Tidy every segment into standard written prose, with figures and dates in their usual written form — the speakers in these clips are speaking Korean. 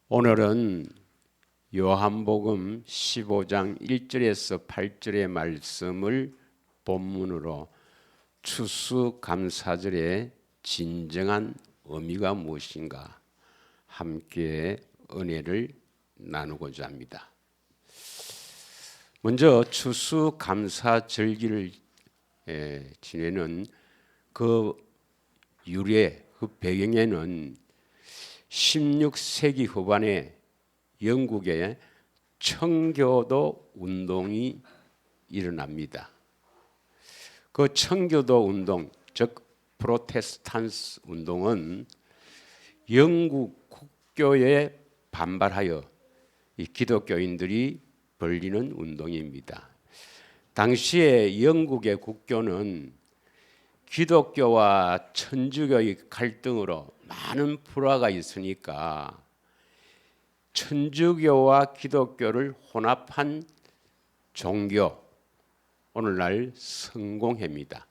오늘은 요한복음 15장 1절에서 8절의 말씀을 본문으로 추수감사절의 진정한 의미가 무엇인가 함께 은혜를 나누고자 합니다. 먼저 추수감사절기를 지내는 그 유래, 그 배경에는 16세기 후반에 영국에 청교도 운동이 일어납니다. 그 청교도 운동, 즉 프로테스탄트 운동은 영국 국교에 반발하여 이 기독교인들이 벌이는 운동입니다. 당시에 영국의 국교는 기독교와 천주교의 갈등으로 많은 불화가 있으니까 천주교와 기독교를 혼합한 종교, 오늘날 성공회입니다.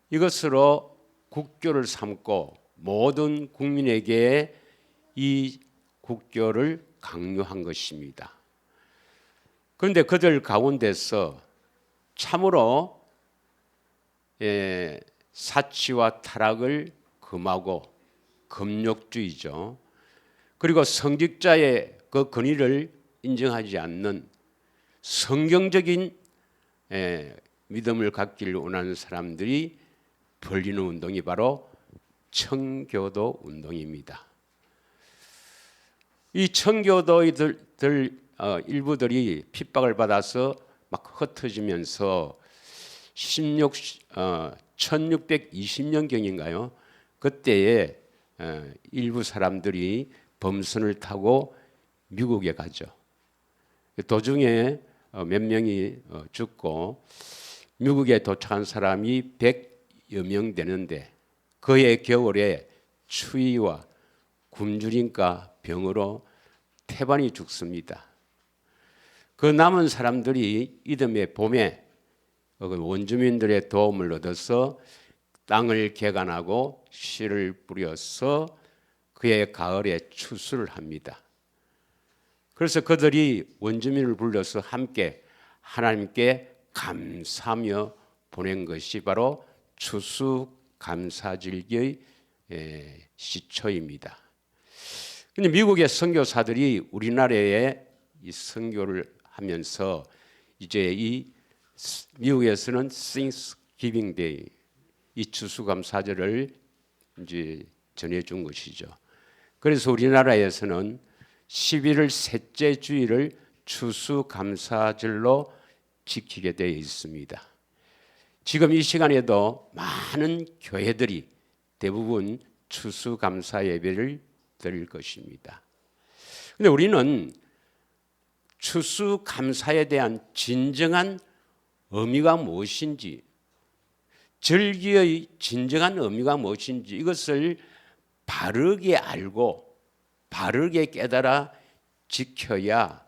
이것으로 국교를 삼고 모든 국민에게 이 국교를 강요한 것입니다. 그런데 그들 가운데서 참으로 사치와 타락을 금하고 금욕주의죠. 그리고 성직자의 그 권위를 인정하지 않는 성경적인 믿음을 갖기를 원하는 사람들이 벌이는 운동이 바로 청교도 운동입니다. 이 청교도들 일부들이 핍박을 받아서 막 흩어지면서 1620년경인가요? 그때에 일부 사람들이 범선을 타고 미국에 가죠. 도중에 몇 명이 죽고 미국에 도착한 사람이 100여 명 되는데 그해 겨울에 추위와 굶주림과 병으로 태반이 죽습니다. 그 남은 사람들이 이듬해 봄에 원주민들의 도움을 얻어서 땅을 개간하고 씨를 뿌려서 그해 가을에 추수를 합니다. 그래서 그들이 원주민을 불러서 함께 하나님께 감사하며 보낸 것이 바로 추수감사절기의 시초입니다. 근데 미국의 선교사들이 우리나라에 이 선교를 하면서 이제 이 미국에서는 Thanksgiving Day, 이 추수감사절을 이제 전해준 것이죠. 그래서 우리나라에서는 11월 셋째 주일을 추수감사절로 지키게 되어 있습니다. 지금 이 시간에도 많은 교회들이 대부분 추수감사 예배를 드릴 것입니다. 그런데 우리는 추수감사에 대한 진정한 의미가 무엇인지, 절기의 진정한 의미가 무엇인지 이것을 바르게 알고 바르게 깨달아 지켜야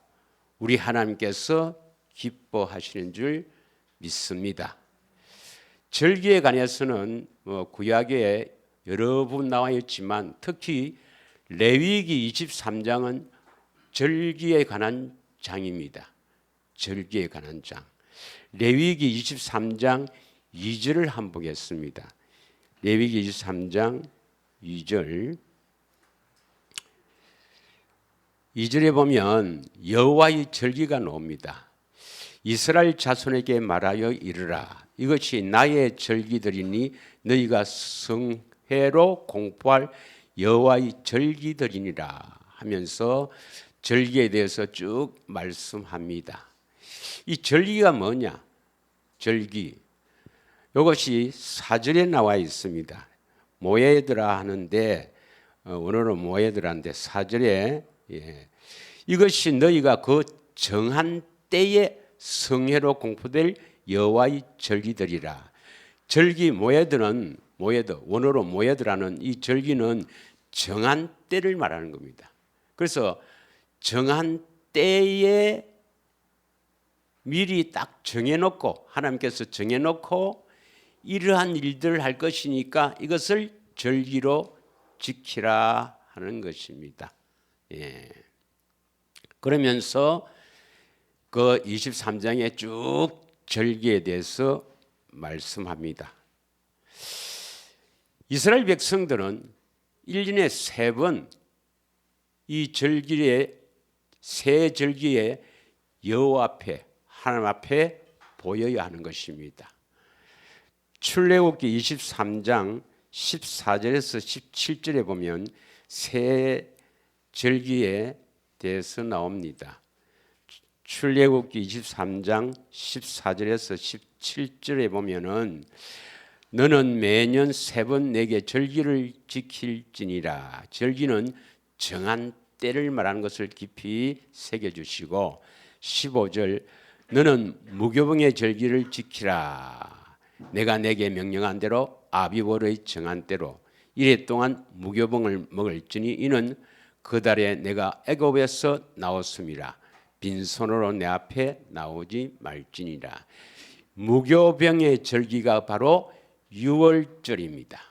우리 하나님께서 기뻐하시는 줄 믿습니다. 절기에 관해서는 구약에 여러 번 나와 있지만 특히 레위기 23장은 절기에 관한 장입니다. 절기에 관한 장. 레위기 23장 2절을 한번 보겠습니다. 레위기 23장 2절. 2절에 보면 여호와의 절기가 나옵니다. 이스라엘 자손에게 말하여 이르라. 이것이 나의 절기들이니 너희가 성회로 공포할 여호와의 절기들이니라 하면서 절기에 대해서 쭉 말씀합니다. 이 절기가 뭐냐? 절기. 이것이 4절에 나와 있습니다. 모에드라 하는데 오늘은 모에드라인데 4절에 이것이 너희가 그 정한 때에 성회로 공포될 여호와의 절기들이라. 절기 모에드는 원어로 모에드라는 이 절기는 정한 때를 말하는 겁니다. 그래서 정한 때에 미리 딱 정해놓고 하나님께서 정해놓고 이러한 일들을 할 것이니까 이것을 절기로 지키라 하는 것입니다. 예. 그러면서 그 23장에 쭉 절기에 대해서 말씀합니다. 이스라엘 백성들은 1년에 3번 이 절기에 새 절기에 여호와 앞에 하나님 앞에 보여야 하는 것입니다. 출애굽기 23장 14절에서 17절에 보면 새 절기에 대해서 나옵니다. 출애굽기 23장 14절에서 17절에 보면은 너는 매년 3번 내게 절기를 지킬지니라. 절기는 정한 때를 말하는 것을 깊이 새겨주시고 15절 너는 무교병의 절기를 지키라. 내가 내게 명령한 대로 아비월의 정한 때로 이래 동안 무교병을 먹을지니 이는 그 달에 내가 애굽에서 나왔음이라. 빈손으로 내 앞에 나오지 말지니라. 무교병의 절기가 바로 유월절입니다.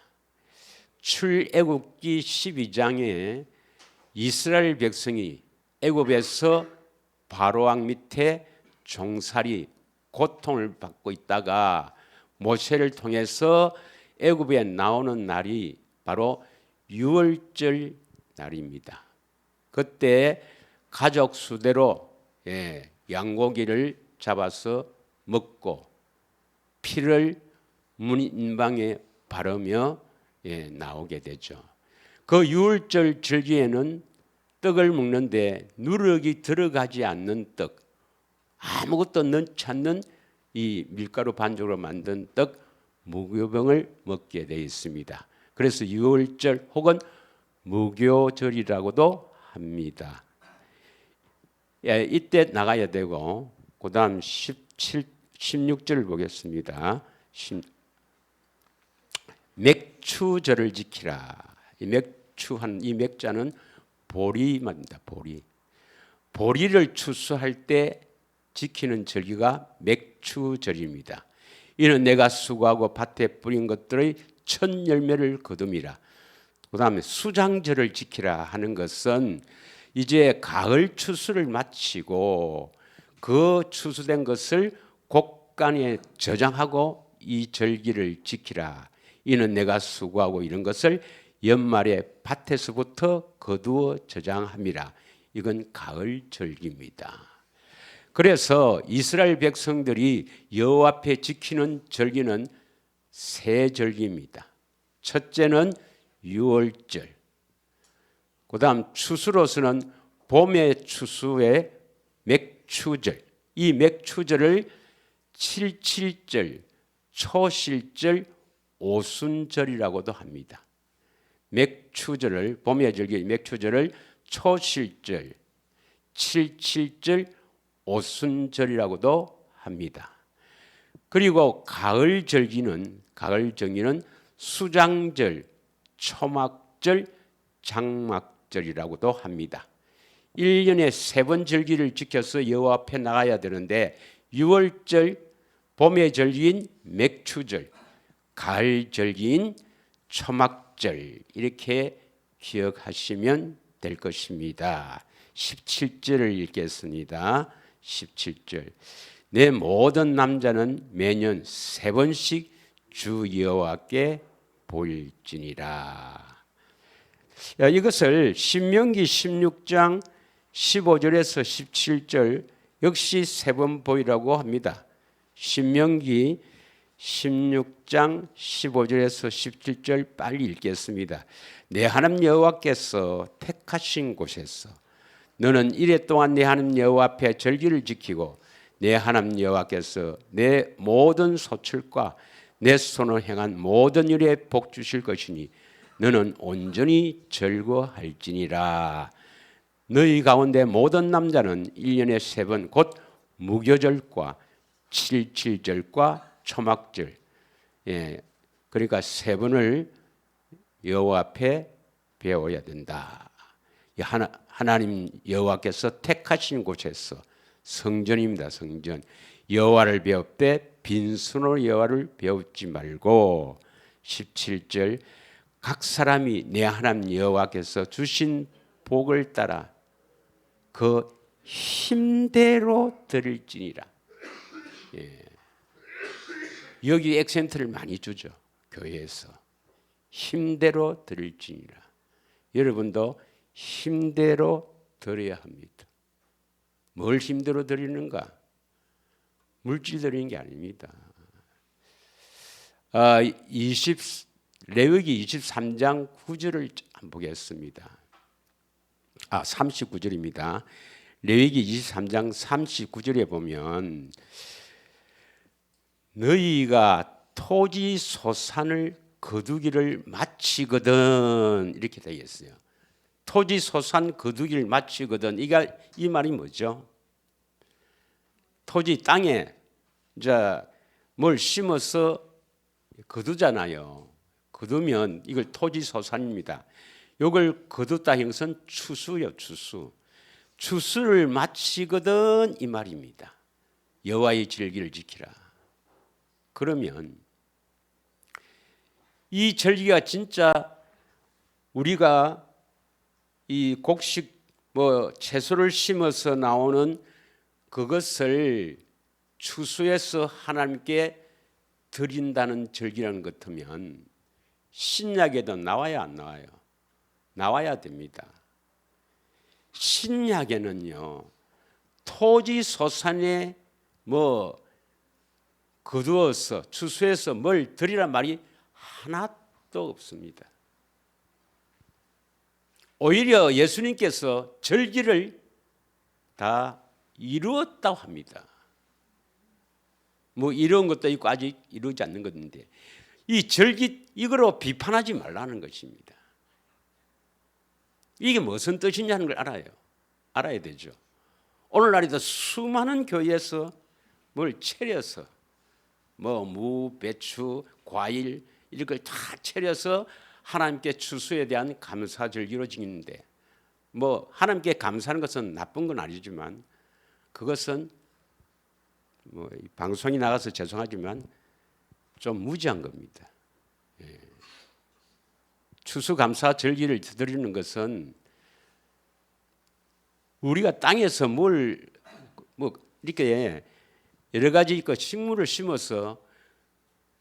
출애굽기 12장에 이스라엘 백성이 애굽에서 바로왕 밑에 종살이 고통을 받고 있다가 모세를 통해서 애굽에 나오는 날이 바로 유월절 날입니다. 그때 가족 수대로 양고기를 잡아서 먹고 피를 문인방에 바르며 나오게 되죠. 그 유월절 절기에는 떡을 먹는데 누룩이 들어가지 않는 떡, 아무것도 넣지 않는 이 밀가루 반죽으로 만든 떡 무교병을 먹게 되어 있습니다. 그래서 유월절 혹은 무교절이라고도 합니다. 이때 나가야 되고 그 다음 16절을 보겠습니다. 맥추절을 지키라. 이 맥자는 보리입니다. 보리를 추수할 때 지키는 절기가 맥추절입니다. 이는 내가 수고하고 밭에 뿌린 것들의 첫 열매를 거둠이라. 그 다음에 수장절을 지키라 하는 것은 이제 가을 추수를 마치고 그 추수된 것을 곡간에 저장하고 이 절기를 지키라. 이는 내가 수고하고 이런 것을 연말에 밭에서부터 거두어 저장함이라. 이건 가을 절기입니다. 그래서 이스라엘 백성들이 여호와 앞에 지키는 절기는 세 절기입니다. 첫째는 유월절, 그 다음 추수로서는 봄의 추수의 맥추절, 이 맥추절을 칠칠절, 초실절, 오순절이라고도 합니다. 맥추절을 봄의 절기 맥추절을 초실절, 칠칠절, 오순절이라고도 합니다. 그리고 가을 절기는 수장절, 초막절, 장막절이라고도 합니다. 1년에 3번 절기를 지켜서 여호와 앞에 나가야 되는데 유월절, 봄의 절기인 맥추절, 가을 절기인 초막절 이렇게 기억하시면 될 것입니다. 17절을 읽겠습니다. 17절 내 모든 남자는 매년 3번씩 주 여호와께 보일지니라. 이것을 신명기 16장 15절에서 17절 역시 3번 보이라고 합니다. 신명기 16장 15절에서 17절 빨리 읽겠습니다. 내 하나님 여호와께서 택하신 곳에서 너는 이래 동안 내 하나님 여호와 앞에 절기를 지키고 내 하나님 여호와께서 내 모든 소출과 내 손을 행한 모든 일에 복 주실 것이니 너는 온전히 즐거할지니라. 너희 가운데 모든 남자는 1년에 3번 곧 무교절과 칠칠절과 초막절, 그러니까 3번을 여호와 앞에 배워야 된다. 하나님 여호와께서 택하신 곳에서 성전입니다. 성전. 여호와를 배웁되 빈손으로 여호와를 배우지 말고 17절 각 사람이 내 하나님 여호와께서 주신 복을 따라 그 힘대로 드릴지니라. 예. 여기 액센트를 많이 주죠. 교회에서 힘대로 드릴지니라. 여러분도 힘대로 드려야 합니다. 뭘 힘대로 드리는가? 물질 드리는 게 아닙니다. 레위기 23장 9절을 한번 보겠습니다. 39절입니다. 레위기 23장 39절에 보면 너희가 토지 소산을 거두기를 마치거든 이렇게 되어 있어요. 토지 소산 거두기를 마치거든 이 말이 뭐죠? 토지 땅에 이제 뭘 심어서 거두잖아요. 거두면 이걸 토지 소산입니다. 이걸 거뒀다 형선 추수요, 추수. 추수를 마치거든 이 말입니다. 여호와의 절기를 지키라. 그러면 이 절기가 진짜 우리가 이 곡식 채소를 심어서 나오는 그것을 추수해서 하나님께 드린다는 절기라는 것 같으면 신약에도 나와야 안 나와요? 나와야 됩니다. 신약에는요 토지 소산에 거두어서 추수해서 뭘 드리란 말이 하나도 없습니다. 오히려 예수님께서 절기를 다 이루었다고 합니다. 이런 것도 있고 아직 이루지 않는 것인데 이 절기 이거로 비판하지 말라는 것입니다. 이게 무슨 뜻이냐는 걸 알아야 되죠. 오늘날에도 수많은 교회에서 뭘 차려서 무, 배추, 과일 이런 걸 다 차려서 하나님께 추수에 대한 감사 절기로 지키는데 하나님께 감사하는 것은 나쁜 건 아니지만 그것은 방송이 나가서 죄송하지만 좀 무지한 겁니다. 예. 추수감사 절기를 드리는 것은 우리가 땅에서 이렇게 여러 가지 식물을 심어서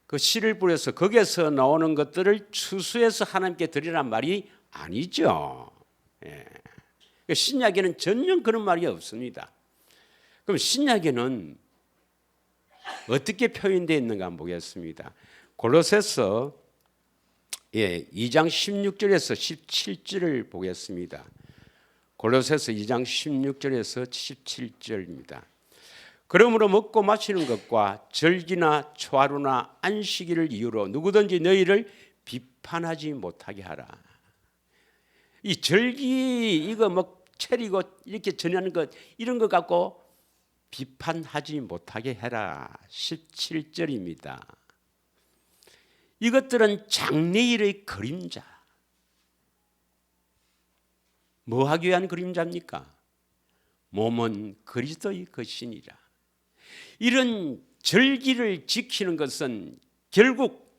그 씨를 뿌려서 거기에서 나오는 것들을 추수해서 하나님께 드리란 말이 아니죠. 예. 신약에는 전혀 그런 말이 없습니다. 그럼 신약에는 어떻게 표현되어 있는가 한번 보겠습니다. 골로새서 2장 16절에서 17절을 보겠습니다. 골로새서 2장 16절에서 17절입니다. 그러므로 먹고 마시는 것과 절기나 초하루나 안식일을 이유로 누구든지 너희를 비판하지 못하게 하라. 이 절기 이거 차리고 이렇게 전하는 것 이런 것 갖고 비판하지 못하게 해라. 17절입니다. 이것들은 장래일의 그림자. 뭐 하기 위한 그림자입니까? 몸은 그리스도의 것이니라. 이런 절기를 지키는 것은 결국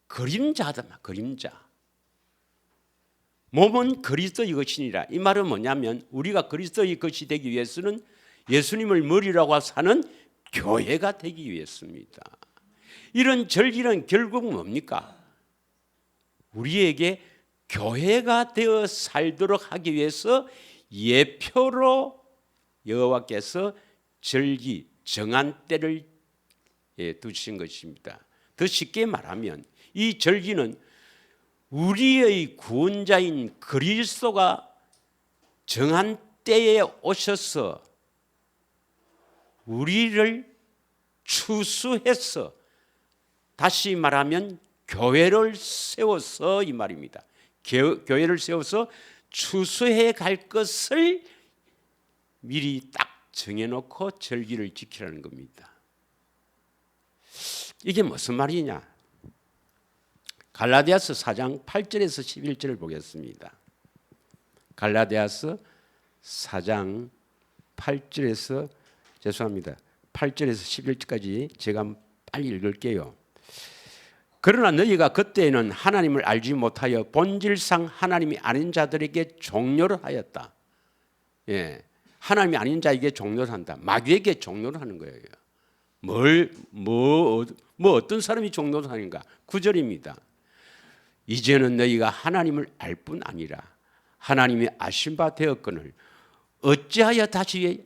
그림자다. 그림자. 몸은 그리스도의 것이니라. 이 말은 뭐냐면 우리가 그리스도의 것이 되기 위해서는 예수님을 머리라고 사는 교회가 되기 위해서입니다. 이런 절기는 결국 뭡니까? 우리에게 교회가 되어 살도록 하기 위해서 예표로 여호와께서 절기 정한 때를 두신 것입니다. 더 쉽게 말하면 이 절기는 우리의 구원자인 그리스도가 정한 때에 오셔서 우리를 추수해서 다시 말하면 교회를 세워서 이 말입니다. 교회를 세워서 추수해 갈 것을 미리 딱 정해놓고 절기를 지키라는 겁니다. 이게 무슨 말이냐? 갈라디아서 4장 8절에서 11절을 보겠습니다. 갈라디아서 4장 8절에서 8절에서 11절까지 제가 빨리 읽을게요. 그러나 너희가 그때에는 하나님을 알지 못하여 본질상 하나님이 아닌 자들에게 종료를 하였다. 예, 하나님이 아닌 자에게 종료를 한다. 마귀에게 종료를 하는 거예요. 뭐 어떤 사람이 종료를 하는가? 9절입니다. 이제는 너희가 하나님을 알 뿐 아니라 하나님이 아신 바 되었거늘 어찌하여 다시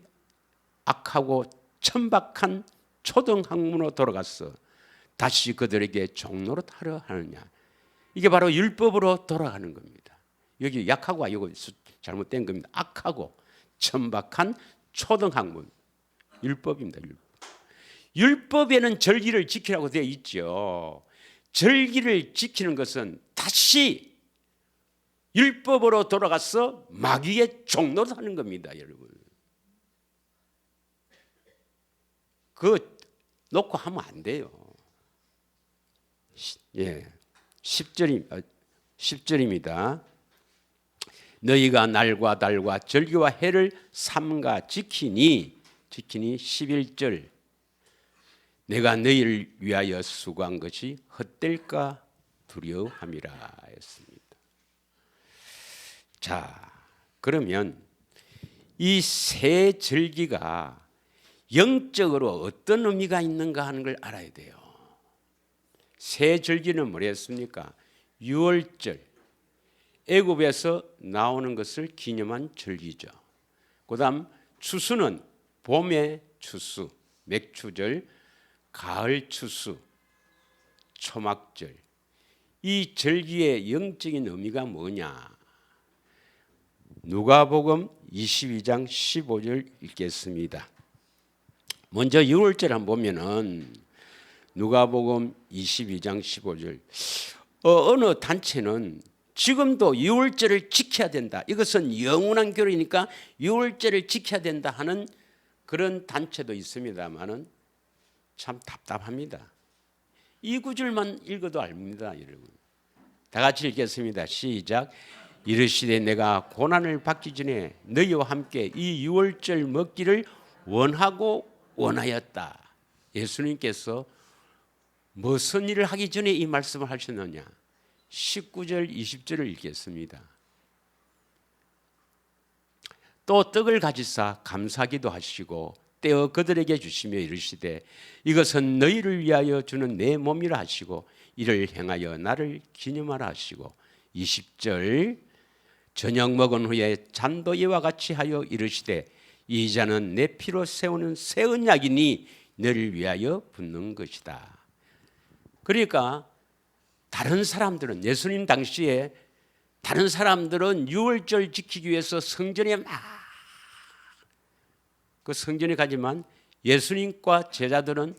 악하고 천박한 초등학문으로 돌아갔어 다시 그들에게 종노릇 하려 하느냐. 이게 바로 율법으로 돌아가는 겁니다. 여기 약하고 이거 잘못된 겁니다. 악하고 천박한 초등학문, 율법입니다. 율법에는 절기를 지키라고 되어 있죠. 절기를 지키는 것은 다시 율법으로 돌아가서 마귀의 종노릇 하는 겁니다, 여러분. 그거 놓고 하면 안 돼요. 예, 10절입니다. 너희가 날과 달과 절기와 해를 삼가 지키니 11절. 내가 너희를 위하여 수고한 것이 헛될까 두려워함이라 했습니다. 자, 그러면 이 세 절기가 영적으로 어떤 의미가 있는가 하는 걸 알아야 돼요. 세 절기는 뭐랬습니까? 유월절, 애굽에서 나오는 것을 기념한 절기죠. 그다음 추수는 봄의 추수, 맥추절, 가을 추수, 초막절. 이 절기의 영적인 의미가 뭐냐? 누가복음 22장 15절 읽겠습니다. 먼저 6월절 한번 보면은 누가복음 22장 15절. 어느 단체는 지금도 6월절을 지켜야 된다. 이것은 영원한 교리니까 6월절을 지켜야 된다 하는 그런 단체도 있습니다만은 참 답답합니다. 이 구절만 읽어도 압니다, 여러분. 다 같이 읽겠습니다. 시작. 이르시되 내가 고난을 받기 전에 너희와 함께 이 6월절 먹기를 원하고 원하였다. 예수님께서 무슨 일을 하기 전에 이 말씀을 하셨느냐? 19절 20절을 읽겠습니다. 또 떡을 가지사 감사기도 하시고 떼어 그들에게 주시며 이르시되 이것은 너희를 위하여 주는 내 몸이라 하시고 이를 행하여 나를 기념하라 하시고 20절 저녁 먹은 후에 잔도 이와 같이 하여 이르시되 이 잔은 내 피로 세우는 새 언약이니 너를 위하여 붓는 것이다. 그러니까 다른 사람들은 예수님 당시에 다른 사람들은 유월절 지키기 위해서 성전에 그 성전에 가지만 예수님과 제자들은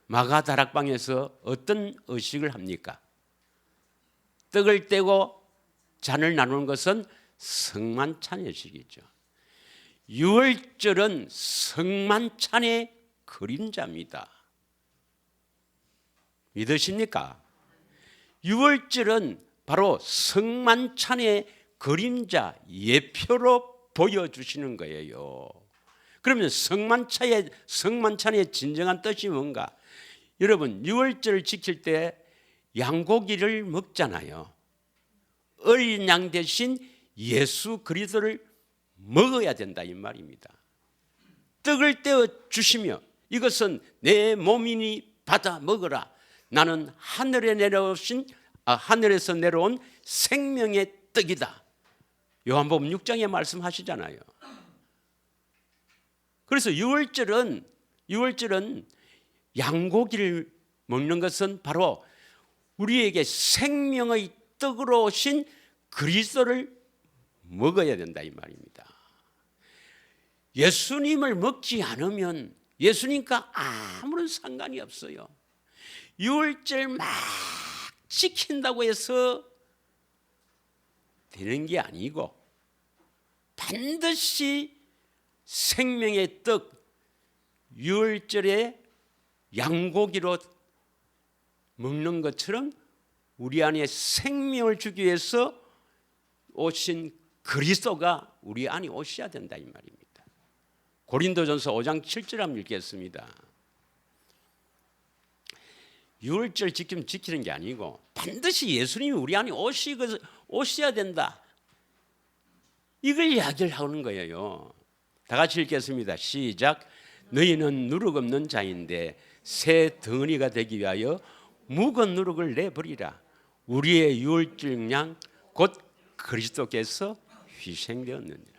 마가다락방에서 어떤 의식을 합니까? 떡을 떼고 잔을 나누는 것은 성만찬 의식이죠. 유월절은 성만찬의 그림자입니다. 믿으십니까? 유월절은 바로 성만찬의 그림자, 예표로 보여주시는 거예요. 그러면 성만찬의 진정한 뜻이 뭔가? 여러분, 유월절을 지킬 때 양고기를 먹잖아요. 어린 양 대신 예수 그리스도를 먹어야 된다 이 말입니다. 떡을 떼어 주시며 이것은 내 몸이니 받아 먹어라. 나는 하늘에서 내려온 생명의 떡이다. 요한복음 6장에 말씀하시잖아요. 그래서 유월절은 양고기를 먹는 것은 바로 우리에게 생명의 떡으로 오신 그리스도를 먹어야 된다 이 말입니다. 예수님을 먹지 않으면 예수님과 아무런 상관이 없어요. 유월절 막 지킨다고 해서 되는 게 아니고 반드시 생명의 떡 유월절에 양고기로 먹는 것처럼 우리 안에 생명을 주기 위해서 오신 그리스도가 우리 안에 오셔야 된다 이 말입니다. 고린도전서 5장 7절 한번 읽겠습니다. 유월절 지금 지키는 게 아니고 반드시 예수님이 우리 안에 오셔야 된다. 이걸 이야기를 하는 거예요. 다 같이 읽겠습니다. 시작. 너희는 누룩 없는 자인데 새 덩어리가 되기 위하여 묵은 누룩을 내버리라. 우리의 유월절 양 곧 그리스도께서 희생되었느니라.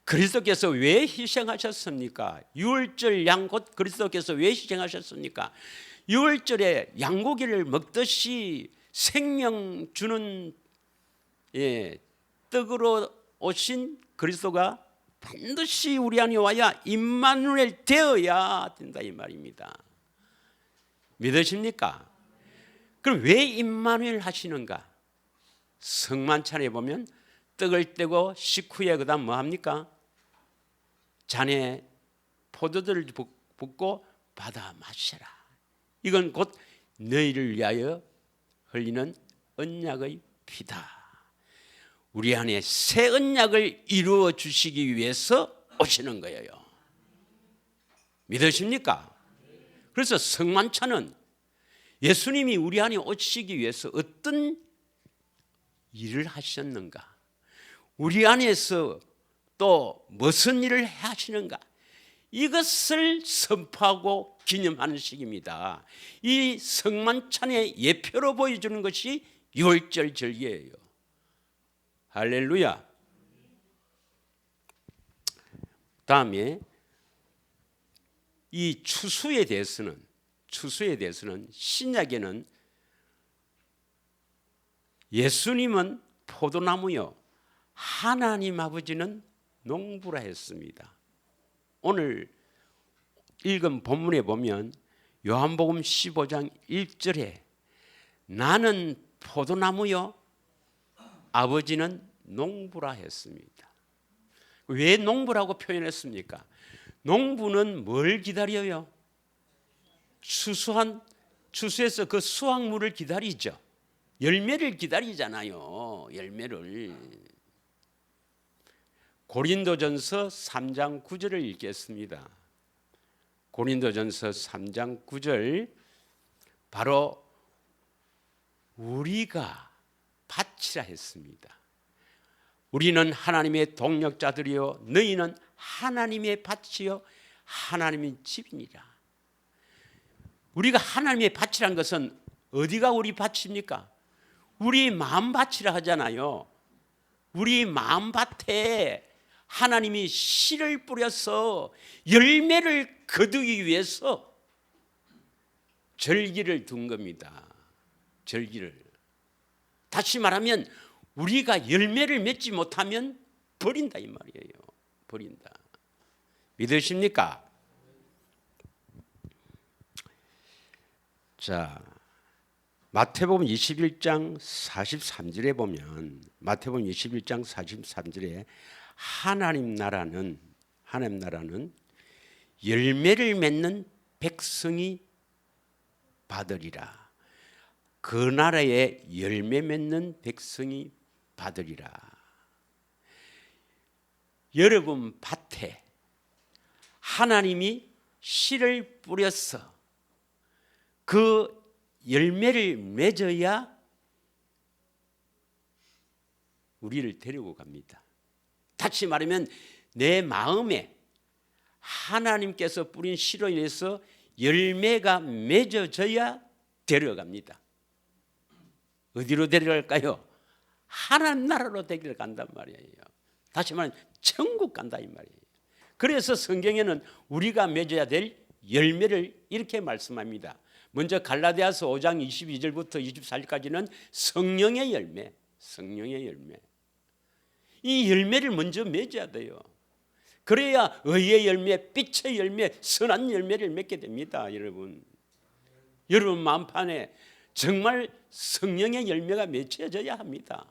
그리스도께서 왜 희생하셨습니까? 유월절 양 곧 그리스도께서 왜 희생하셨습니까? 유월절에 양고기를 먹듯이 생명 주는 떡으로 오신 그리스도가 반드시 우리 안에 와야 임마누엘 되어야 된다 이 말입니다. 믿으십니까? 그럼 왜 임마누엘 하시는가? 성만찬에 보면 떡을 떼고 식후에 그다음 뭐 합니까? 잔에 포도들을 붓고 받아 마셔라. 이건 곧 너희를 위하여 흘리는 언약의 피다. 우리 안에 새 언약을 이루어 주시기 위해서 오시는 거예요. 믿으십니까? 그래서 성만찬은 예수님이 우리 안에 오시기 위해서 어떤 일을 하셨는가? 우리 안에서 또 무슨 일을 하시는가? 이것을 선포하고 기념하는 시기입니다. 이 성만찬의 예표로 보여주는 것이 유월절 절기예요. 할렐루야. 다음에 이 추수에 대해서는 신약에는 예수님은 포도나무요 하나님 아버지는 농부라 했습니다. 오늘 읽은 본문에 보면 요한복음 15장 1절에 나는 포도나무요 아버지는 농부라 했습니다. 왜 농부라고 표현했습니까? 농부는 뭘 기다려요? 추수해서 그 수확물을 기다리죠. 열매를 기다리잖아요. 열매를. 고린도전서 3장 9절을 읽겠습니다. 고린도전서 3장 9절 바로 우리가 밭이라 했습니다. 우리는 하나님의 동역자들이요 너희는 하나님의 밭이요 하나님의 집이니라. 우리가 하나님의 밭이란 것은 어디가 우리 밭입니까? 우리 마음밭이라 하잖아요. 우리 마음밭에 하나님이 씨를 뿌려서 열매를 거두기 위해서 절기를 둔 겁니다. 절기를. 다시 말하면 우리가 열매를 맺지 못하면 버린다 이 말이에요. 버린다. 믿으십니까? 자, 마태복음 21장 43절에 보면 마태복음 21장 43절에 하나님 나라는 열매를 맺는 백성이 받으리라. 그 나라에 열매 맺는 백성이 받으리라. 여러분 밭에 하나님이 씨를 뿌려서 그 열매를 맺어야 우리를 데리고 갑니다. 다시 말하면 내 마음에 하나님께서 뿌린 씨로 인해서 열매가 맺어져야 데려갑니다. 어디로 데려갈까요? 하나님 나라로 데려간단 말이에요. 다시 말하면 천국 간다 이 말이에요. 그래서 성경에는 우리가 맺어야 될 열매를 이렇게 말씀합니다. 먼저 갈라디아서 5장 22절부터 24절까지는 성령의 열매, 성령의 열매. 이 열매를 먼저 맺어야 돼요. 그래야 의의 열매, 빛의 열매, 선한 열매를 맺게 됩니다. 여러분 마음판에 정말 성령의 열매가 맺혀져야 합니다.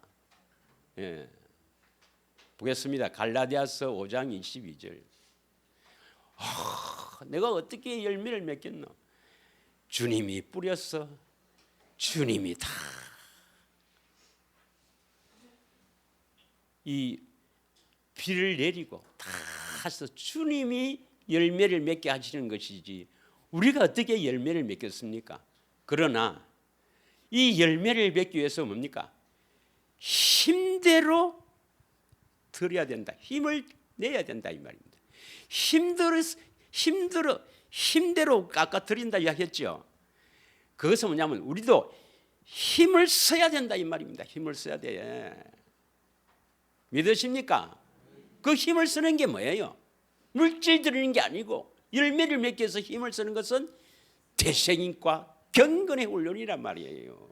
예. 보겠습니다. 갈라디아서 5장 22절. 내가 어떻게 열매를 맺겠노? 주님이 뿌렸어. 주님이 다 이 비를 내리고 다 해서 주님이 열매를 맺게 하시는 것이지 우리가 어떻게 열매를 맺겠습니까? 그러나 이 열매를 맺기 위해서 뭡니까? 힘대로 드려야 된다. 힘을 내야 된다 이 말입니다. 힘대로 깎아 드린다 이야기했죠. 그것은 뭐냐면 우리도 힘을 써야 된다 이 말입니다. 힘을 써야 돼. 믿으십니까? 그 힘을 쓰는 게 뭐예요? 물질 드리는 게 아니고 열매를 맺기 위해서 힘을 쓰는 것은 대생인과 경건의 훈련이란 말이에요.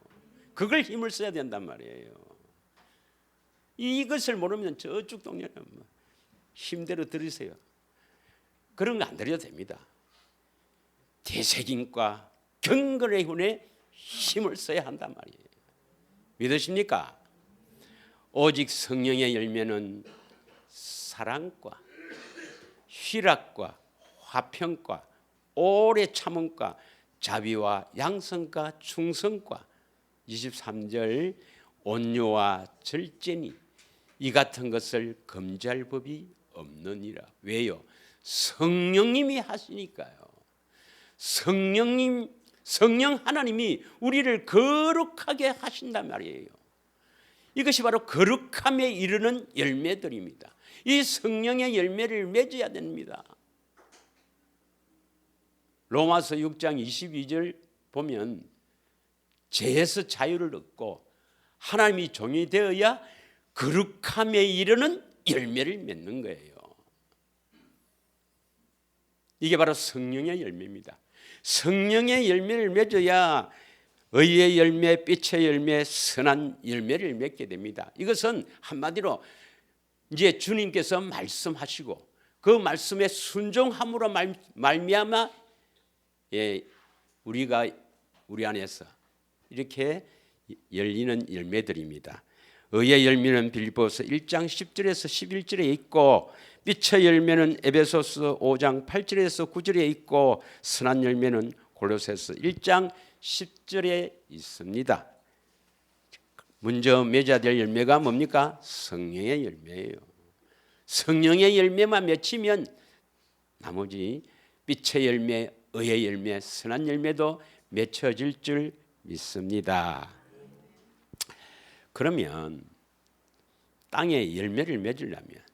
그걸 힘을 써야 된단 말이에요. 이것을 모르면 저쪽 동네는 힘대로 들으세요. 그런 거 안 드려도 됩니다. 대생인과 경건의 훈에 힘을 써야 한단 말이에요. 믿으십니까? 오직 성령의 열매는 사랑과 희락과 화평과 오래 참음과 자비와 양선과 충성과 23절 온유와 절제니 이 같은 것을 금지할 법이 없느니라. 왜요? 성령님이 하시니까요. 성령 하나님이 우리를 거룩하게 하신단 말이에요. 이것이 바로 거룩함에 이르는 열매들입니다. 이 성령의 열매를 맺어야 됩니다. 로마서 6장 22절 보면 죄에서 자유를 얻고 하나님이 종이 되어야 거룩함에 이르는 열매를 맺는 거예요. 이게 바로 성령의 열매입니다. 성령의 열매를 맺어야 의의 열매, 빛의 열매, 선한 열매를 맺게 됩니다. 이것은 한마디로 이제 주님께서 말씀하시고 그 말씀에 순종함으로 말미암아 우리가 우리 안에서 이렇게 열리는 열매들입니다. 의의 열매는 빌립보서 1장 10절에서 11절에 있고 빛의 열매는 에베소서 5장 8절에서 9절에 있고 선한 열매는 골로새서 1장 10절에 있습니다. 먼저 맺어야 될 열매가 뭡니까? 성령의 열매예요. 성령의 열매만 맺히면 나머지 빛의 열매, 의의 열매, 선한 열매도 맺혀질 줄 믿습니다. 그러면 땅에 열매를 맺으려면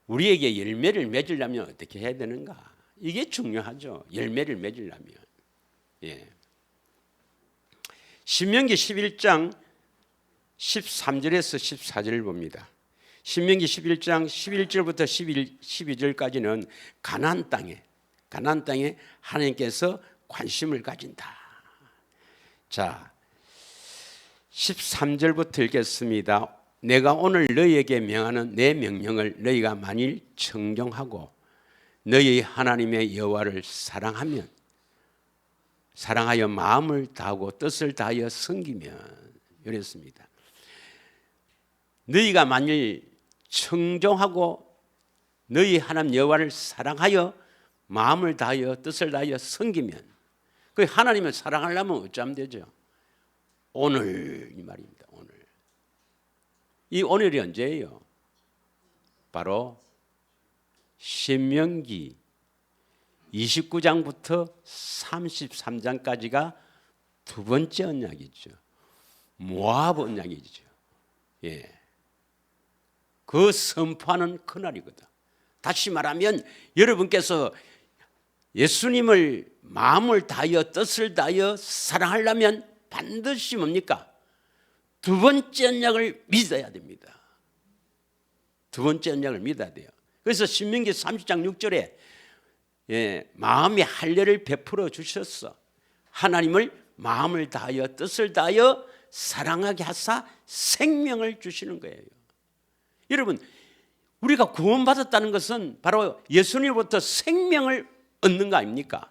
우리에게 열매를 맺으려면 어떻게 해야 되는가? 이게 중요하죠. 열매를 맺으려면. 신명기 11장 13절에서 14절을 봅니다. 신명기 11장 11절부터 12절까지는 가나안 땅에 하나님께서 관심을 가진다. 자, 13절부터 읽겠습니다. 내가 오늘 너희에게 명하는 내 명령을 너희가 만일 청종하고 너희 하나님의 여호와를 사랑하여 마음을 다하고 뜻을 다하여 섬기면 이랬습니다. 너희가 만일 청종하고 너희 하나님 여호와를 사랑하여 마음을 다하여 뜻을 다하여 섬기면 그 하나님을 사랑하려면 어쩌면 되죠? 오늘 이 말입니다. 오늘. 이 오늘이 언제예요? 바로 신명기 29장부터 33장까지가 두 번째 언약이죠. 모압 언약이죠. 그 선포하는 그날이거든. 다시 말하면 여러분께서 예수님을 마음을 다하여 뜻을 다하여 사랑하려면 반드시 뭡니까? 두 번째 언약을 믿어야 됩니다. 두 번째 언약을 믿어야 돼요. 그래서 신명기 30장 6절에 마음의 할례를 베풀어 주셨어. 하나님을 마음을 다하여 뜻을 다하여 사랑하게 하사 생명을 주시는 거예요. 여러분, 우리가 구원받았다는 것은 바로 예수님으로부터 생명을 얻는 거 아닙니까?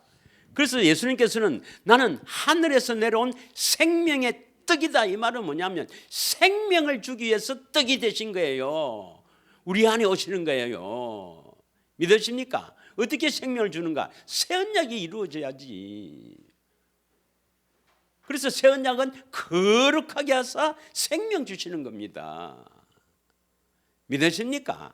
그래서 예수님께서는 나는 하늘에서 내려온 생명의 떡이다. 이 말은 뭐냐면 생명을 주기 위해서 떡이 되신 거예요. 우리 안에 오시는 거예요. 믿으십니까? 어떻게 생명을 주는가? 새 언약이 이루어져야지. 그래서 새 언약은 거룩하게 하사 생명 주시는 겁니다. 믿으십니까?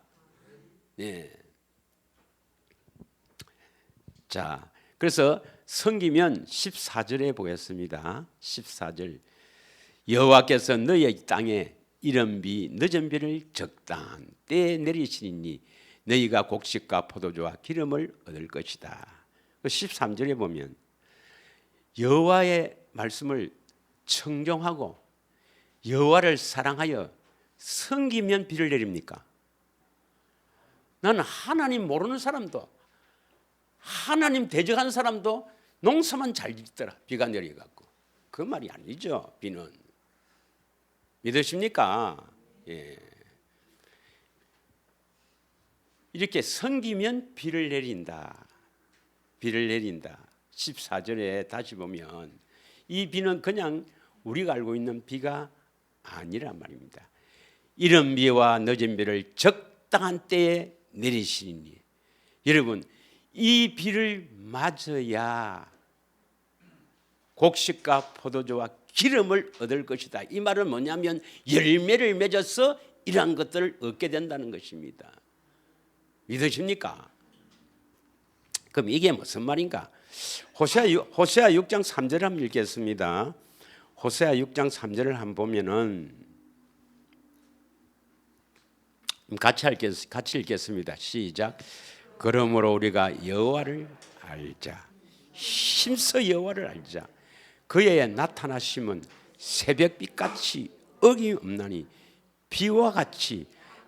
자, 그래서 섬기면 14절에 보겠습니다. 14절. 여호와께서 너희 땅에 이른 비 늦은 비를 적당한 때에 내리시니 너희가 곡식과 포도주와 기름을 얻을 것이다. 13절에 보면 여호와의 말씀을 청종하고 여호와를 사랑하여 섬기면 비를 내립니까? 나는 하나님 모르는 사람도 하나님 대적하는 사람도 농사만 잘 짓더라 비가 내려갖고. 그 말이 아니죠. 비는 믿으십니까? 예. 이렇게 섬기면 비를 내린다. 비를 내린다. 14절에 다시 보면 이 비는 그냥 우리가 알고 있는 비가 아니란 말입니다. 이른 비와 늦은 비를 적당한 때에 내리시니. 여러분, 이 비를 맞아야 곡식과 포도주와 기름을 얻을 것이다. 이 말은 뭐냐면 열매를 맺어서 이러한 것들을 얻게 된다는 것입니다. 믿으십니까? 그럼 이게 무슨 말인가? 호세아 6장 3절을 한번 읽겠습니다. 호세아 6장 3절을 한번 보면은 같이 읽겠습니다. 시작. 그러므로 우리가 여호와를 알자. 힘써 여호와를 알자. 그의 나타나심은 새벽빛같이 어김없나니 비와 같이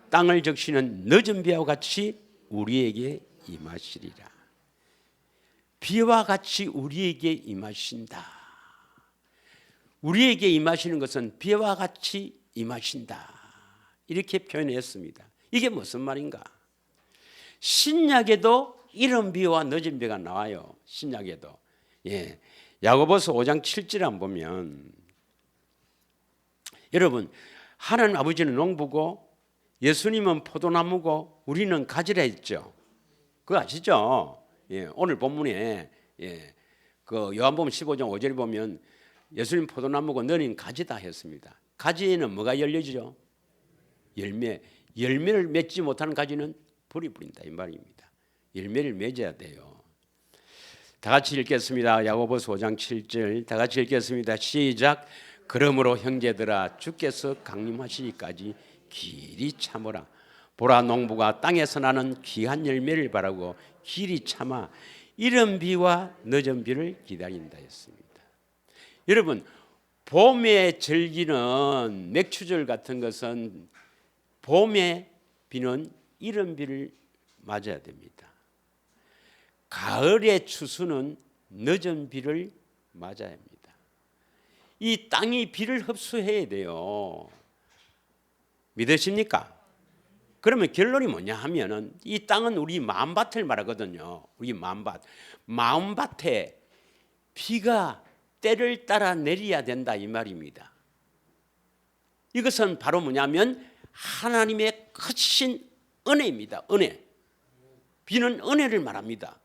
땅을 적시는 늦은 비와 같이 우리에게 임하시리라. 비와 같이 우리에게 임하신다. 우리에게 임하시는 것은 비와 같이 임하신다. 이렇게 표현했습니다. 이게 무슨 말인가? 신약에도 이런 비와 늦은 비가 나와요. 신약에도. 예. 야고보서 5장 7절 안 보면 여러분, 하나님 아버지는 농부고 예수님은 포도나무고 우리는 가지라 했죠. 그거 아시죠? 예. 오늘 본문에 그 요한복음 15장 5절에 보면 예수님 포도나무고 너는 가지다 했습니다. 가지에는 뭐가 열려지죠? 열매를 맺지 못하는 가지는 불이 뿌린다 이 말입니다. 열매를 맺어야 돼요. 다 같이 읽겠습니다. 야고보서 5장 7절 다 같이 읽겠습니다. 시작. 그러므로 형제들아 주께서 강림하시기까지 길이 참으라. 보라 농부가 땅에서 나는 귀한 열매를 바라고 길이 참아 이른 비와 늦은 비를 기다린다 했습니다. 여러분, 봄에 절기는 맥추절 같은 것은 봄에 비는 이른 비를 맞아야 됩니다. 가을의 추수는 늦은 비를 맞아야 합니다. 이 땅이 비를 흡수해야 돼요. 믿으십니까? 그러면 결론이 뭐냐 하면은 이 땅은 우리 마음밭을 말하거든요. 우리 마음밭. 마음밭에 비가 때를 따라 내려야 된다 이 말입니다. 이것은 바로 뭐냐면 하나님의 크신 은혜입니다. 은혜. 비는 은혜를 말합니다.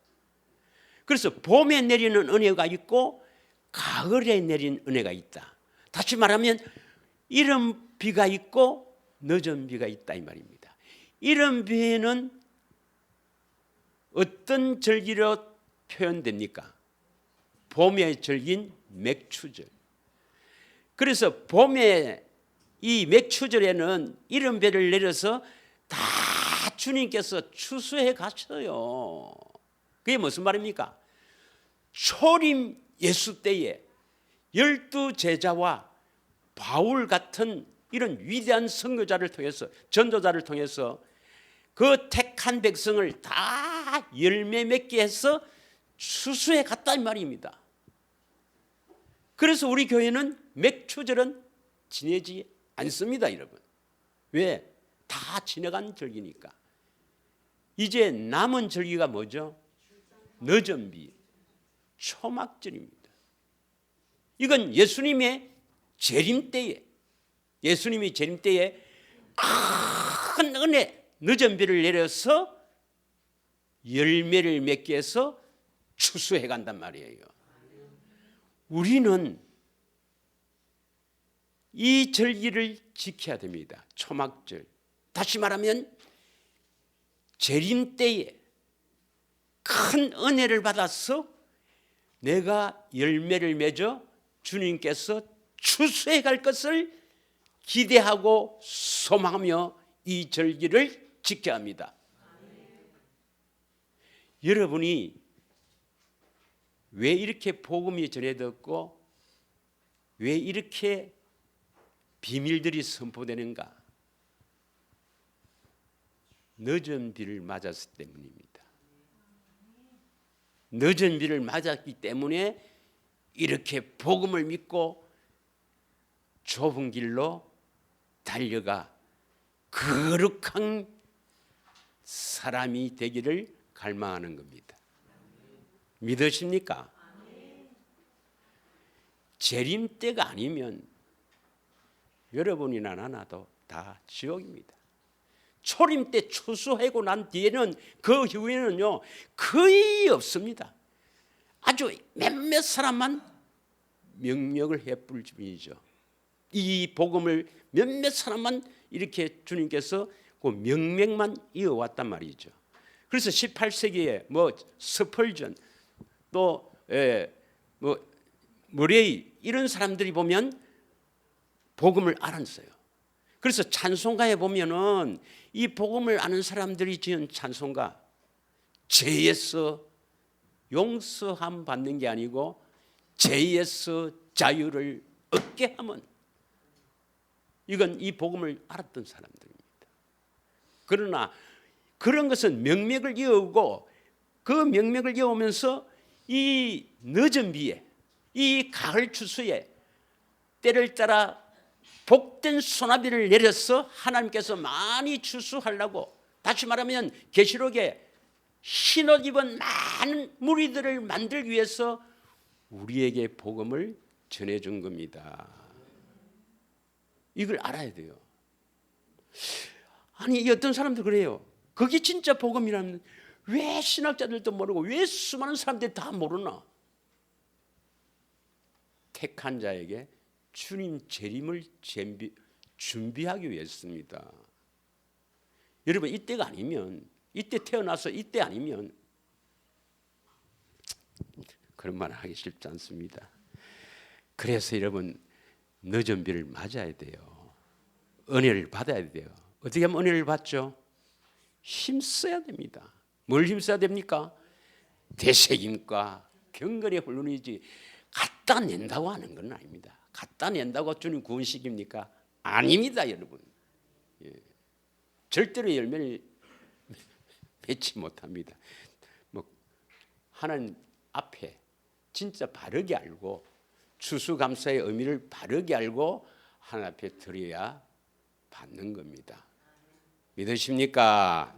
그래서 봄에 내리는 은혜가 있고 가을에 내리는 은혜가 있다. 다시 말하면 이른 비가 있고 늦은 비가 있다 이 말입니다. 이른 비에는 어떤 절기로 표현됩니까? 봄의 절기인 맥추절. 그래서 봄에 이 맥추절에는 이른 비를 내려서 다 주님께서 추수해 가셔요. 그게 무슨 말입니까? 초림 예수 때에 12 제자와 바울 같은 이런 위대한 선교자를 통해서 전도자를 통해서 그 택한 백성을 다 열매 맺게 해서 추수해 갔다 이 말입니다. 그래서 우리 교회는 맥추절은 지내지 않습니다, 여러분. 왜? 다 지나간 절기니까. 이제 남은 절기가 뭐죠? 늦은 비, 초막절입니다. 이건 예수님의 재림 때에 큰 은혜, 늦은 비를 내려서 열매를 맺게 해서 추수해 간단 말이에요. 우리는 이 절기를 지켜야 됩니다. 초막절. 다시 말하면 재림 때에 큰 은혜를 받아서 내가 열매를 맺어 주님께서 추수해 갈 것을 기대하고 소망하며 이 절기를 지켜야 합니다. 여러분이 왜 이렇게 복음이 전해졌고 왜 이렇게 비밀들이 선포되는가? 늦은 비를 맞았기 때문입니다. 늦은 비를 맞았기 때문에 이렇게 복음을 믿고 좁은 길로 달려가 거룩한 사람이 되기를 갈망하는 겁니다. 믿으십니까? 재림 때가 아니면 여러분이나 나나도 다 지옥입니다. 초림 때 추수하고 난 뒤에는 그 후에는요 거의 없습니다. 아주 몇몇 사람만 명령을 해볼 뿐이죠. 이 복음을 몇몇 사람만 이렇게 주님께서 그 명맥만 이어왔단 말이죠. 그래서 18세기에 뭐 스펄전 또 머레이 이런 사람들이 보면 복음을 알았어요. 그래서 찬송가에 보면은 이 복음을 아는 사람들이 지은 찬송가 죄에서 용서함 받는 게 아니고 죄에서 자유를 얻게 하면 이건 이 복음을 알았던 사람들입니다. 그러나 그런 것은 명맥을 이어오고 그 명맥을 이어오면서 이 늦은 비에 이 가을 추수에 때를 따라 복된 소나비를 내려서 하나님께서 많이 추수하려고 다시 말하면 계시록에 흰옷 입은 많은 무리들을 만들기 위해서 우리에게 복음을 전해준 겁니다. 이걸 알아야 돼요. 아니 어떤 사람들 그래요. 그게 진짜 복음이라면 왜 신학자들도 모르고 왜 수많은 사람들이 다 모르나? 택한 자에게 주님 재림을 준비하기 위해서입니다. 여러분 이때가 아니면 이때 태어나서 이때 아니면 그런 말 하기 쉽지 않습니다. 그래서 여러분 늦은 비를 맞아야 돼요. 은혜를 받아야 돼요. 어떻게 하면 은혜를 받죠? 힘써야 됩니다. 뭘 힘써야 됩니까? 되새김과 경건의 훈련이지 갖다 낸다고 하는 건 아닙니다. 갖다 낸다고 주님 구원시킵니까? 아닙니다, 여러분. 예. 절대로 열매를 맺지 못합니다. 뭐 하나님 앞에 진짜 바르게 알고 추수감사의 의미를 바르게 알고 하나님 앞에 드려야 받는 겁니다. 믿으십니까?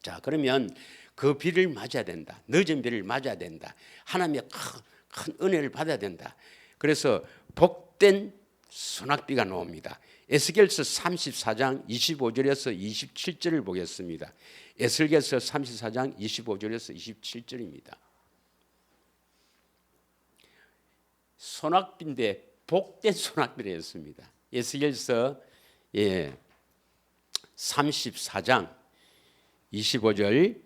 자, 그러면 그 비를 맞아야 된다. 늦은 비를 맞아야 된다. 하나님의 큰 은혜를 받아야 된다. 그래서 복된 소낙비가 나옵니다. 에스겔서 34장 25절에서 27절을 보겠습니다. 에스겔서 34장 25절에서 27절입니다. 소낙비인데 복된 소낙비를 했습니다. 에스겔서 34장 25절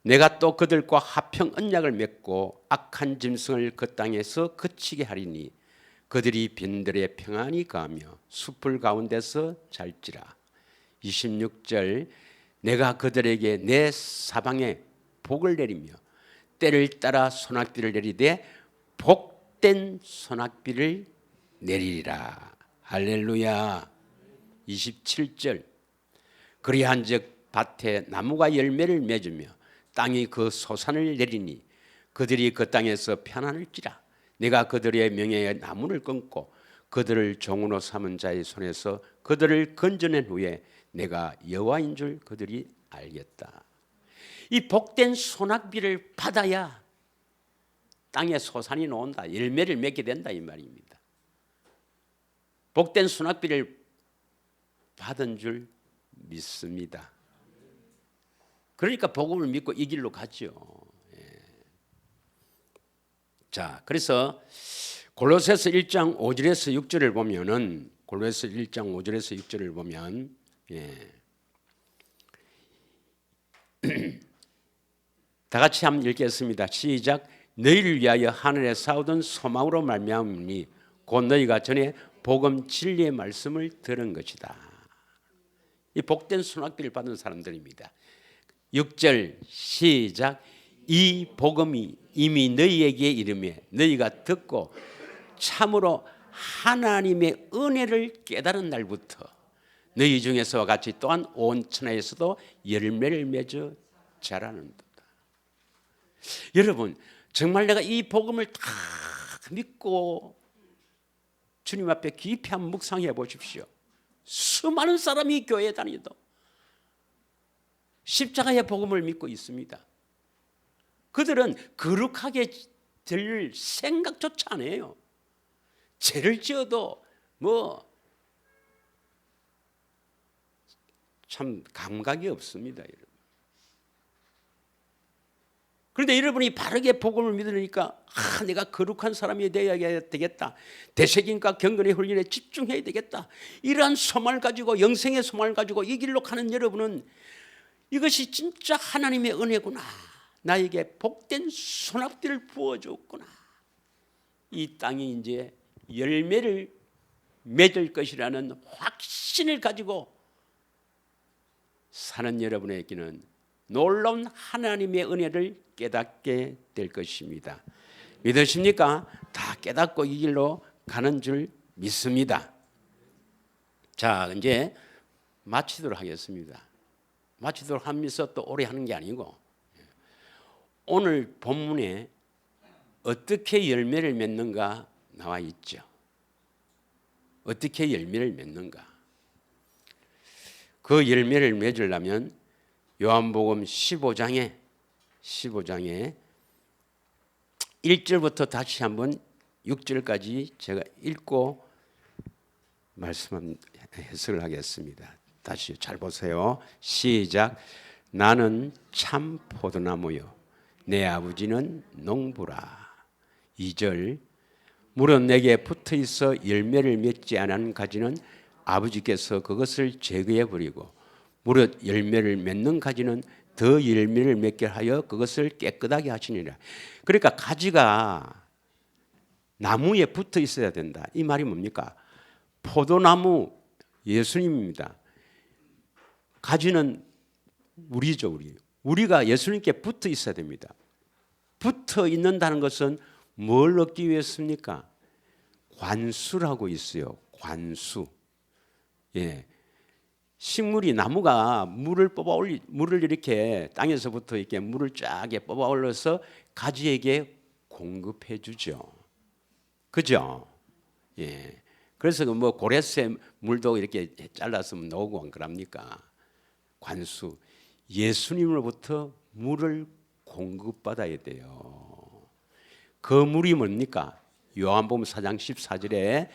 내가 또 그들과 화평 언약을 맺고 악한 짐승을 그 땅에서 그치게 하리니 그들이 빈들에 평안히 거하며 숲을 가운데서 잘지라. 26절 내가 그들에게 내 사방에 복을 내리며 때를 따라 소낙비를 내리되 복된 소낙비를 내리리라. 할렐루야. 27절 그리한즉 밭에 나무가 열매를 맺으며 땅이 그 소산을 내리니 그들이 그 땅에서 편안할지라. 내가 그들의 명예의 나무를 끊고 그들을 종으로 삼은 자의 손에서 그들을 건져낸 후에 내가 여호와인 줄 그들이 알겠다. 이 복된 소낙비를 받아야 땅에 소산이 나온다. 열매를 맺게 된다 이 말입니다. 복된 소낙비를 받은 줄 믿습니다. 그러니까 복음을 믿고 이 길로 가죠. 자, 그래서 골로새서 1장 5절에서 6절을 보면은 골로새서 1장 5절에서 6절을 보면 다 같이 한번 읽겠습니다. 시작. 너희를 위하여 하늘에 쌓아둔 소망으로 말미암으니 곧 너희가 전에 복음 진리의 말씀을 들은 것이다. 이 복된 수납기를 받은 사람들입니다. 6절 시작. 이 복음이 이미 너희에게 이르매 너희가 듣고 참으로 하나님의 은혜를 깨달은 날부터 너희 중에서와 같이 또한 온 천하에서도 열매를 맺어 자라는도다. 여러분, 정말 내가 이 복음을 다 믿고 주님 앞에 깊이 한번 묵상해 보십시오. 수많은 사람이 교회에 다니도 십자가의 복음을 믿고 있습니다. 그들은 거룩하게 될 생각조차 안 해요. 죄를 지어도 참 감각이 없습니다. 여러분. 그런데 여러분이 바르게 복음을 믿으니까 내가 거룩한 사람이 되어야 되겠다. 대책임과 경건의 훈련에 집중해야 되겠다. 이러한 소망을 가지고 영생의 소망을 가지고 이 길로 가는 여러분은 이것이 진짜 하나님의 은혜구나. 나에게 복된 수납기를 부어줬구나. 이 땅이 이제 열매를 맺을 것이라는 확신을 가지고 사는 여러분에게는 놀라운 하나님의 은혜를 깨닫게 될 것입니다. 믿으십니까? 다 깨닫고 이 길로 가는 줄 믿습니다. 자, 이제 마치도록 하겠습니다. 마치도록 하면서 또 오래 하는 게 아니고 오늘 본문에 어떻게 열매를 맺는가 나와 있죠. 어떻게 열매를 맺는가. 그 열매를 맺으려면 요한복음 15장에 1절부터 다시 한번 6절까지 제가 읽고 해석을 하겠습니다. 다시 잘 보세요. 시작. 나는 참 포도나무요 내 아버지는 농부라. 2절. 물은 내게 붙어 있어 열매를 맺지 않은 가지는 아버지께서 그것을 제거해 버리고 무릇 열매를 맺는 가지는 더 열매를 맺게 하여 그것을 깨끗하게 하시니라. 그러니까 가지가 나무에 붙어 있어야 된다. 이 말이 뭡니까? 포도나무 예수님입니다. 가지는 우리죠. 우리가 예수님께 붙어 있어야 됩니다. 붙어 있는다는 것은 뭘 얻기 위해서입니까? 관수라고 있어요. 관수. 예. 식물이 나무가 물을 이렇게 땅에서부터 이렇게 물을 쫙 뽑아 올려서 가지에게 공급해 주죠. 그죠? 예. 그래서 고래새 물도 이렇게 잘라서 넣고 안 그럽니까? 관수. 예수님으로부터 물을 공급받아야 돼요. 그 물이 뭡니까? 요한복음 4장 14절에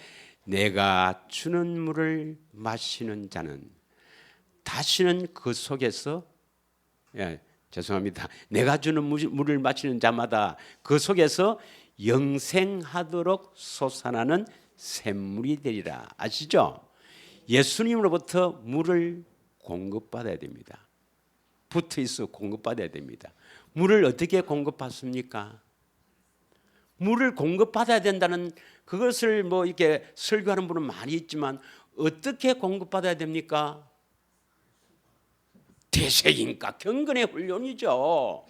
내가 주는 물을 마시는 자는 다시는 그 속에서 죄송합니다. 내가 주는 물을 마시는 자마다 그 속에서 영생하도록 솟아나는 샘물이 되리라. 아시죠? 예수님으로부터 물을 공급받아야 됩니다. 붙어 있어 공급받아야 됩니다. 물을 어떻게 공급받습니까? 물을 공급받아야 된다는 그것을 이렇게 설교하는 분은 많이 있지만 어떻게 공급받아야 됩니까? 대책임과 경건의 훈련이죠.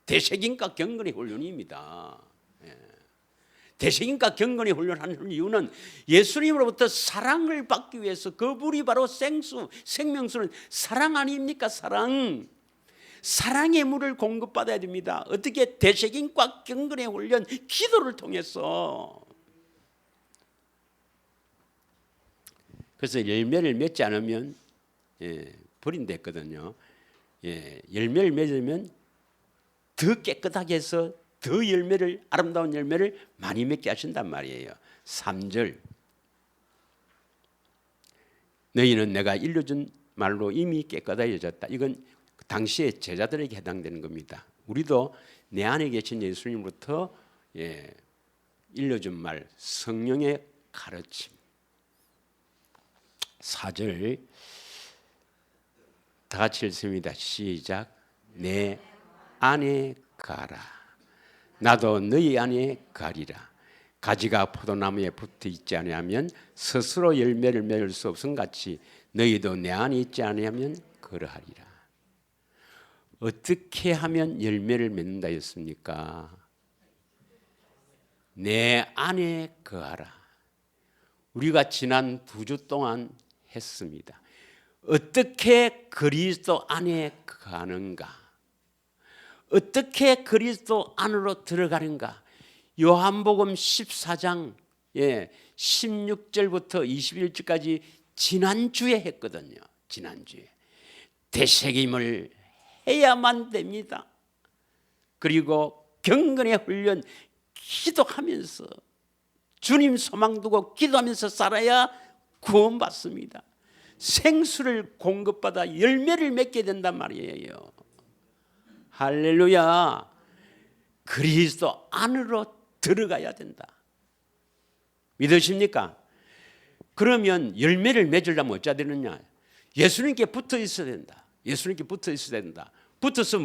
대책임과 경건의 훈련입니다. 대책임과 경건의 훈련하는 이유는 예수님으로부터 사랑을 받기 위해서 그 물이 바로 생명수는 사랑 아닙니까? 사랑의 물을 공급받아야 됩니다. 어떻게? 대책임과 경건의 훈련, 기도를 통해서. 그래서 열매를 맺지 않으면 버린댔거든요. 열매를 맺으면 더 깨끗하게 해서 더 아름다운 열매를 많이 맺게 하신단 말이에요. 3절. 너희는 내가 일러준 말로 이미 깨끗해졌다. 이건 당시에 제자들에게 해당되는 겁니다. 우리도 내 안에 계신 예수님으로부터 일러준 말, 성령의 가르침. 4절 다 같이 읽습니다. 시작. 내 안에 가라. 나도 너희 안에 가리라. 가지가 포도나무에 붙어 있지 아니하면 스스로 열매를 맺을 수 없음 같이 너희도 내 안에 있지 아니하면 그러하리라. 어떻게 하면 열매를 맺는다 했습니까? 내 안에 거하라. 우리가 지난 2주 동안 했습니다. 어떻게 그리스도 안에 거하는가? 어떻게 그리스도 안으로 들어가는가? 요한복음 14장 16절부터 21절까지 지난주에 했거든요. 지난주에. 되새김을 해야만 됩니다. 그리고 경건의 훈련 기도하면서 주님 소망 두고 기도하면서 살아야 구원받습니다. 생수를 공급받아 열매를 맺게 된단 말이에요. 할렐루야. 그리스도 안으로 들어가야 된다. 믿으십니까? 그러면 열매를 맺으려면 어찌해야 되느냐? 예수님께 붙어 있어야 된다. 예수님께 붙어 있어야 된다. 붙어서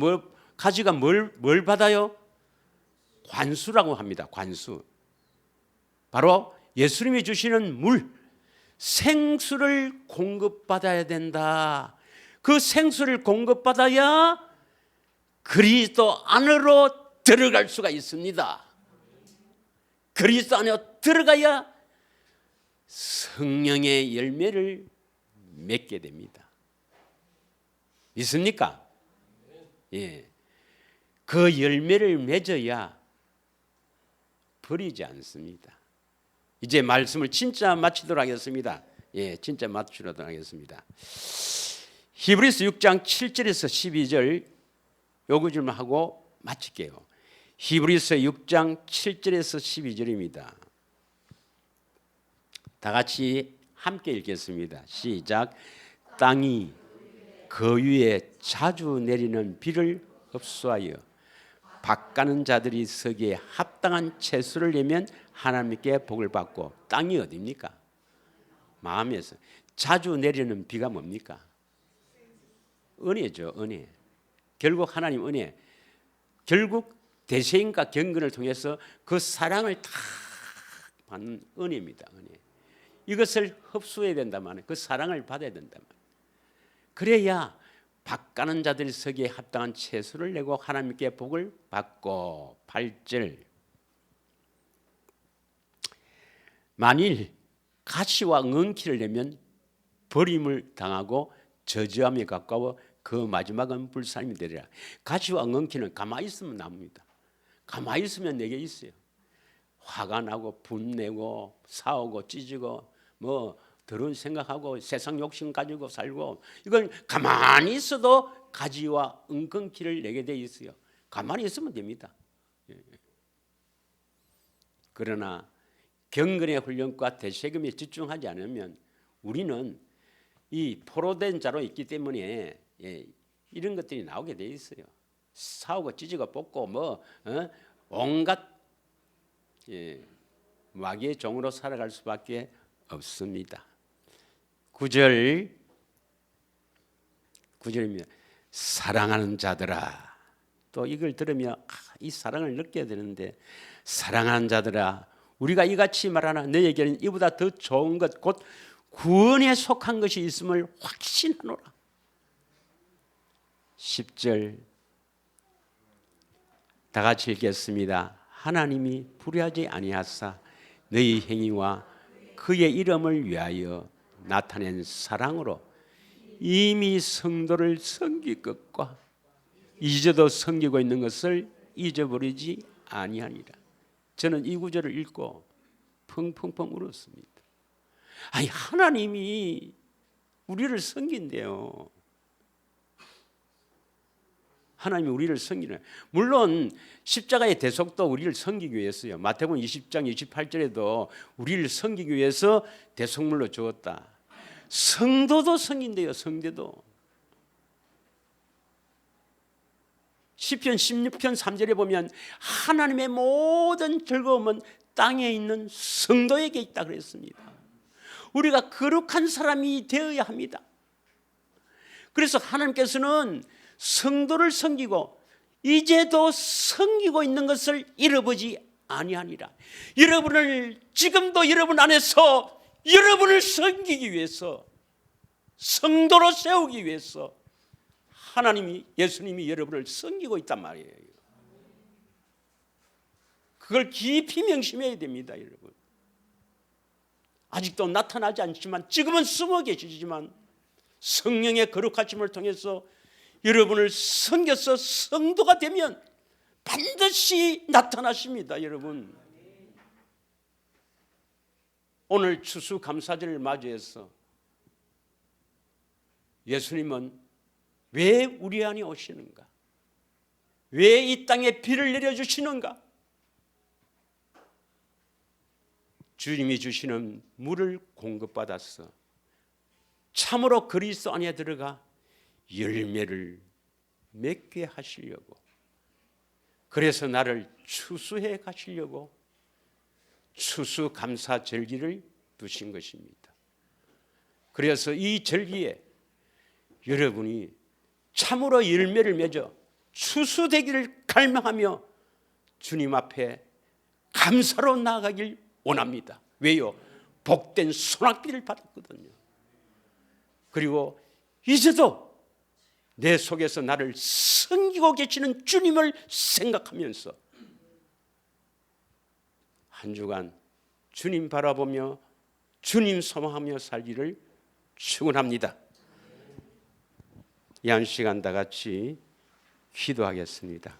가지가 뭘 받아요? 관수라고 합니다. 관수. 바로 예수님이 주시는 물, 생수를 공급받아야 된다. 그 생수를 공급받아야 그리스도 안으로 들어갈 수가 있습니다. 그리스도 안에 들어가야 성령의 열매를 맺게 됩니다. 믿습니까? 예. 그 열매를 맺어야 버리지 않습니다. 이제 말씀을 진짜 마치도록 하겠습니다. 예, 진짜 마치도록 하겠습니다. 히브리서 6장 7절에서 12절 요 구절만 하고 마칠게요. 히브리서 6장 7절에서 12절입니다. 다 같이 함께 읽겠습니다. 시작. 땅이 그 위에 자주 내리는 비를 흡수하여 밭가는 자들이 서기에 합당한 채소를 내면 하나님께 복을 받고. 땅이 어디입니까? 마음에서. 자주 내리는 비가 뭡니까? 은혜죠. 은혜. 결국 하나님 은혜. 결국 대세인과 경건을 통해서 그 사랑을 다 받는 은혜입니다. 은혜. 이것을 흡수해야 된다만, 그 사랑을 받아야 된다만, 그래야 밭가는 자들이 서기에 합당한 채소를 내고 하나님께 복을 받고. 8절. 만일 가시와 엉키를 내면 버림을 당하고 저주함에 가까워 그 마지막은 불살림이 되리라. 가시와 엉키는 가만히 있으면 나옵니다. 가만히 있으면 내게 있어요. 화가 나고 분내고 싸우고 찢고 뭐 더러운 생각하고 세상 욕심 가지고 살고, 이건 가만히 있어도 가지와 엉겅퀴를 내게 돼 있어요. 가만히 있으면 됩니다. 그러나 경건의 훈련과 되새김에 집중하지 않으면 우리는 이 포로된 자로 있기 때문에 이런 것들이 나오게 돼 있어요. 싸우고 찢고 뽑고 온갖 마귀의 종으로 살아갈 수밖에 없습니다. 9절입니다. 사랑하는 자들아. 또 이걸 들으면 이 사랑을 느껴야 되는데, 사랑하는 자들아, 우리가 이같이 말하나 너에게는 이보다 더 좋은 것 곧 구원에 속한 것이 있음을 확신하노라. 10절 다 같이 읽겠습니다. 하나님이 불의하지 아니하사 너희 행위와 그의 이름을 위하여 나타낸 사랑으로 이미 성도를 섬길 것과 이제도 섬기고 있는 것을 잊어버리지 아니하니라. 저는 이 구절을 읽고 펑펑펑 울었습니다. 아니, 하나님이 우리를 섬긴대요. 하나님이 우리를 섬기는, 물론 십자가의 대속도 우리를 섬기기 위해서요. 마태복음 20장 28절에도 우리를 섬기기 위해서 대속물로 주었다. 성도도 섬긴대요. 성도도. 시편 16편 3절에 보면 하나님의 모든 즐거움은 땅에 있는 성도에게 있다 그랬습니다. 우리가 거룩한 사람이 되어야 합니다. 그래서 하나님께서는 성도를 섬기고 이제도 섬기고 있는 것을 잃어보지 아니하니라. 여러분을 지금도 여러분 안에서 여러분을 섬기기 위해서, 성도로 세우기 위해서 하나님이, 예수님이 여러분을 섬기고 있단 말이에요. 그걸 깊이 명심해야 됩니다, 여러분. 아직도 나타나지 않지만, 지금은 숨어 계시지만 성령의 거룩하심을 통해서 여러분을 섬겨서 성도가 되면 반드시 나타나십니다, 여러분. 오늘 추수감사절을 맞이해서 예수님은 왜 우리 안에 오시는가? 왜 이 땅에 비를 내려주시는가? 주님이 주시는 물을 공급받아서 참으로 그리스도 안에 들어가 열매를 맺게 하시려고, 그래서 나를 추수해 가시려고 추수감사절기를 두신 것입니다. 그래서 이 절기에 여러분이 참으로 열매를 맺어 추수되기를 갈망하며 주님 앞에 감사로 나아가길 원합니다. 왜요? 복된 소낙비를 받았거든요. 그리고 이제도 내 속에서 나를 섬기고 계시는 주님을 생각하면서 한 주간 주님 바라보며 주님 소망하며 살기를 축원합니다. 이 한 시간 다 같이 기도하겠습니다.